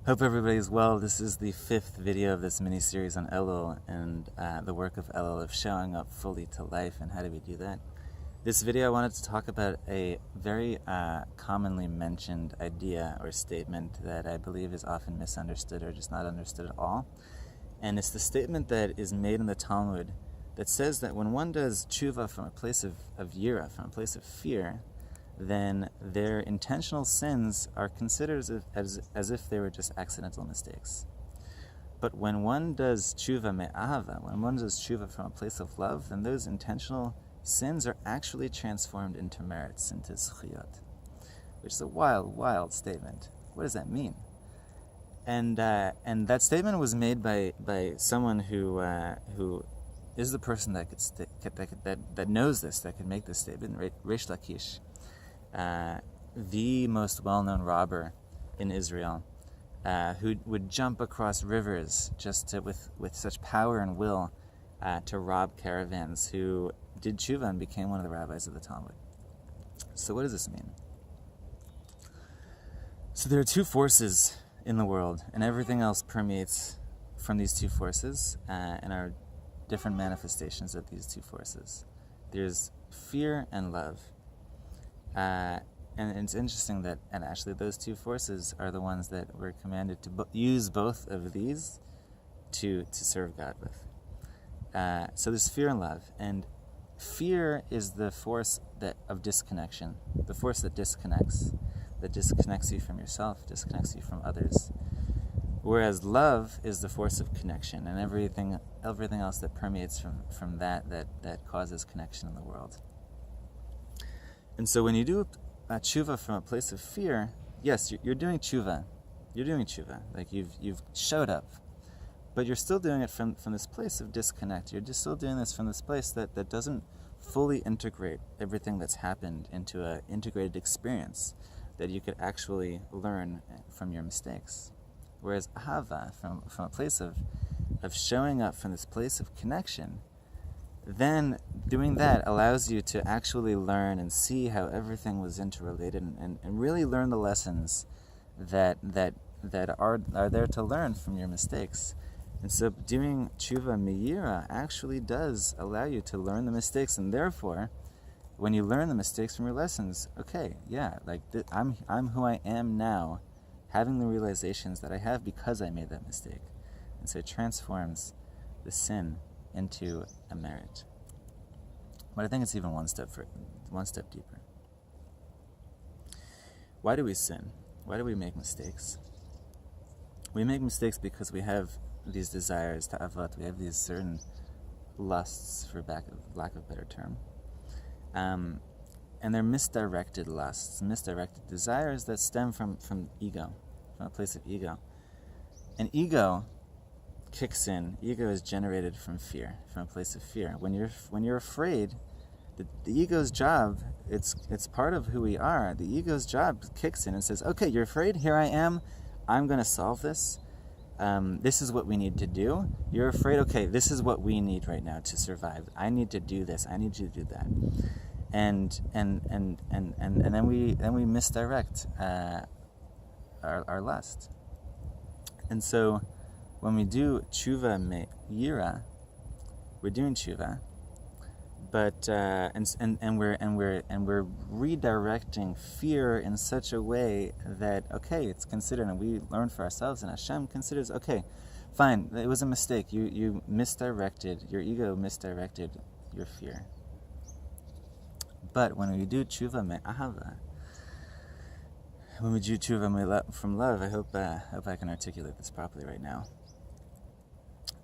Hope everybody's well. This is the 5th video of this mini-series on Elul and the work of Elul, of showing up fully to life, and how do we do that. This video I wanted to talk about a very commonly mentioned idea or statement that I believe is often misunderstood or just not understood at all. And it's the statement that is made in the Talmud that says that when one does Teshuva from a place of yira, from a place of fear, then their intentional sins are considered as if they were just accidental mistakes. But when one does Teshuva me'ahava, when one does Teshuva from a place of love, then those intentional sins are actually transformed into merits, into zchiyot, which is a wild, wild statement. What does that mean? And that statement was made by someone who is the person that knows this, that could make this statement, Rish Lakish. The most well-known robber in Israel, who would jump across rivers just with such power and will to rob caravans, who did Teshuva and became one of the rabbis of the Talmud. So what does this mean? So there are two forces in the world, and everything else permeates from these two forces, and are different manifestations of these two forces. There's fear and love. And it's interesting that, and actually those two forces are the ones that we're commanded to use both of these to serve God with. So there's fear and love, and fear is the force of disconnection, the force that disconnects you from yourself, disconnects you from others. Whereas love is the force of connection, and everything else that permeates from that causes connection in the world. And so when you do a Teshuva from a place of fear, yes, you're doing Teshuva. You're doing Teshuva. Like you've showed up. But you're still doing it from this place of disconnect. You're just still doing this from this place that doesn't fully integrate everything that's happened into an integrated experience that you could actually learn from your mistakes. Whereas Ahava, from a place of showing up from this place of connection, then doing that allows you to actually learn and see how everything was interrelated, and really learn the lessons that are there to learn from your mistakes. And so doing Teshuva me'yira actually does allow you to learn the mistakes, and therefore, when you learn the mistakes from your lessons, okay, yeah, like I'm who I am now, having the realizations that I have because I made that mistake. And so it transforms the sin into a merit. But I think it's even one step deeper. Why do we sin? Why do we make mistakes? We make mistakes because we have these desires to avat. We have these certain lusts, for lack of a better term. And they're misdirected lusts, misdirected desires that stem from ego, from a place of ego. And ego kicks in. Ego is generated from fear, from a place of fear. When you're afraid, the ego's job, it's part of who we are. The ego's job kicks in and says, okay, you're afraid, here I am, I'm going to solve this. This is what we need to do. You're afraid, okay, this is what we need right now to survive. I need to do this, I need you to do that. And then we misdirect our lust. And so when we do Teshuva me'yira, we're doing Teshuva, but and we're redirecting fear in such a way that, okay, it's considered, and we learn for ourselves, and Hashem considers, okay, fine, it was a mistake. You misdirected, your ego misdirected your fear. But when we do Teshuva me'ahava, when we do Teshuva from love, I hope I can articulate this properly right now,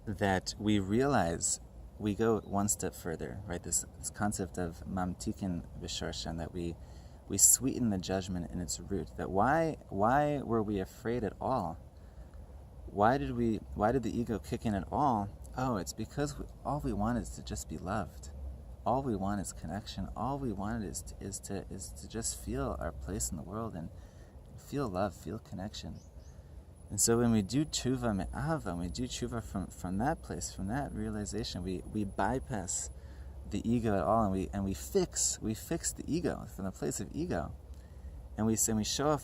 that we realize, we go one step further, right? This concept of mamtikin v'shorshan, that we sweeten the judgment in its root. That why were we afraid at all? Why did the ego kick in at all? Oh, it's because all we want is to just be loved. All we want is connection. All we want is to just feel our place in the world and feel love, feel connection. And so when we do Teshuva me'ahava, when we do Teshuva from that place, from that realization, we bypass the ego at all, and we fix the ego from the place of ego, And we show up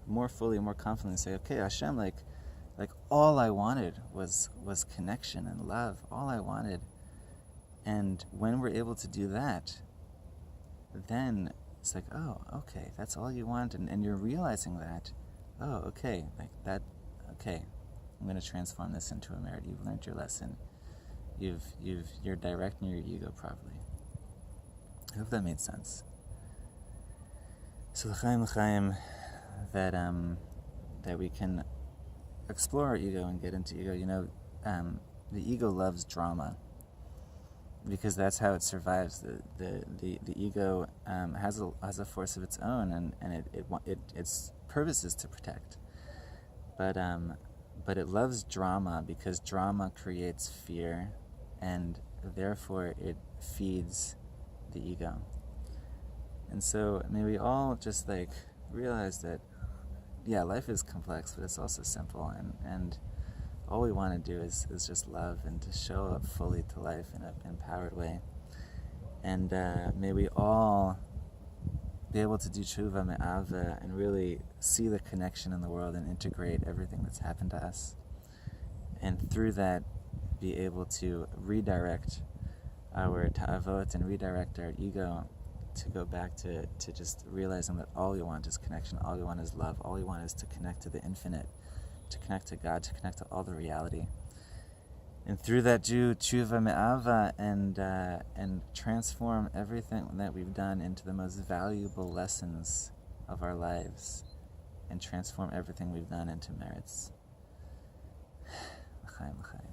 more confidently, say, okay, Hashem, like all I wanted was connection and love. All I wanted. And when we're able to do that, then it's like, oh, okay, that's all you want, and you're realizing that, oh, okay, like that, okay, I'm going to transform this into a merit. You've learned your lesson. You're directing your ego properly. I hope that made sense. So l'chaim, that we can explore our ego and get into ego. The ego loves drama, because that's how it survives. The ego has a force of its own, and its purpose is to protect. But it loves drama because drama creates fear, and therefore it feeds the ego. And so may we all just realize that, yeah, life is complex, but it's also simple, and all we want to do is just love and to show up fully to life in an empowered way. And may we all be able to do Teshuva me'ava and really see the connection in the world and integrate everything that's happened to us. And through that, be able to redirect our ta'avot and redirect our ego to go back to just realizing that all we want is connection, all we want is love, all we want is to connect to the infinite, to connect to God, to connect to all the reality. And through that, do Teshuva me'ava and transform everything that we've done into the most valuable lessons of our lives, and transform everything we've done into merits. L'chaim, l'chaim.